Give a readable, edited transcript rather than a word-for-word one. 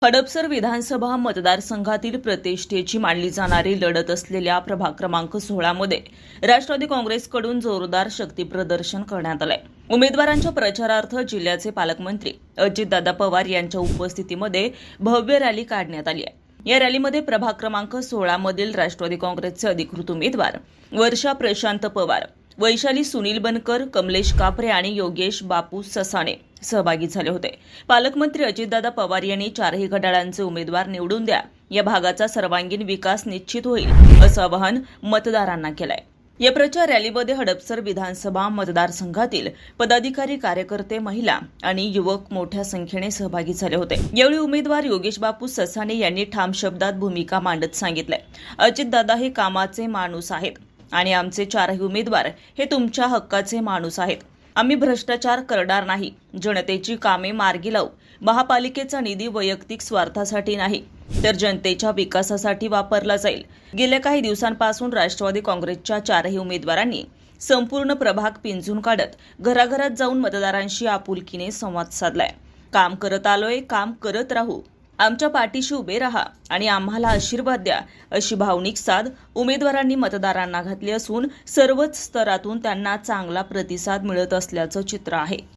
हडपसर विधानसभा मतदारसंघातील प्रतिष्ठेची मानली जाणारी लढत असलेल्या प्रभाग क्रमांक 16 मध्ये राष्ट्रवादी काँग्रेसकडून जोरदार शक्तीप्रदर्शन करण्यात आलंय। उमेदवारांच्या प्रचारार्थ जिल्ह्याचे पालकमंत्री अजितदादा पवार यांच्या उपस्थितीमध्ये भव्य रॅली काढण्यात आली आहे। या रॅलीमध्ये प्रभाग क्रमांक 16 मधील राष्ट्रवादी काँग्रेसचे अधिकृत उमेदवार वर्षा प्रशांत पवार, वैशाली सुनील बनकर, कमलेश कापरे आणि योगेश बापू ससाणे सहभागी झाले होते। पालकमंत्री अजितदादा पवार यांनी चारही घड्याळांचे उमेदवार निवडून द्या, या भागाचा सर्वांगीण विकास निश्चित होईल असं आवाहन मतदारांना केलंय। या प्रचार रॅलीमध्ये हडपसर विधानसभा मतदारसंघातील पदाधिकारी, कार्यकर्ते, महिला आणि युवक मोठ्या संख्येने सहभागी झाले होते। यावेळी उमेदवार योगेश बापू ससाणे यांनी ठाम शब्दात भूमिका मांडत सांगितलंय, अजितदादा हे कामाचे माणूस आहेत आणि आमचे चारही उमेदवार हे तुमच्या हक्काचे माणूस आहेत। आम्ही भ्रष्टाचार करणार नाही, जनतेची कामे मार्गी लावू। महापालिकेचा निधी वैयक्तिक स्वार्थासाठी नाही तर जनतेच्या विकासासाठी वापरला जाईल। गेल्या काही दिवसांपासून राष्ट्रवादी काँग्रेसच्या चारही उमेदवारांनी संपूर्ण प्रभाग पिंजून काढत घराघरात जाऊन मतदारांशी आपुलकीने संवाद साधलाय। काम करत आलोय, काम करत राहू, आमच्या पाठीशी उभे राहा आणि आम्हाला आशीर्वाद द्या, अशी भावनिक साद उमेदवारांनी मतदारांना घातली असून सर्वच स्तरातून त्यांना चांगला प्रतिसाद मिळत असल्याचं चित्र आहे।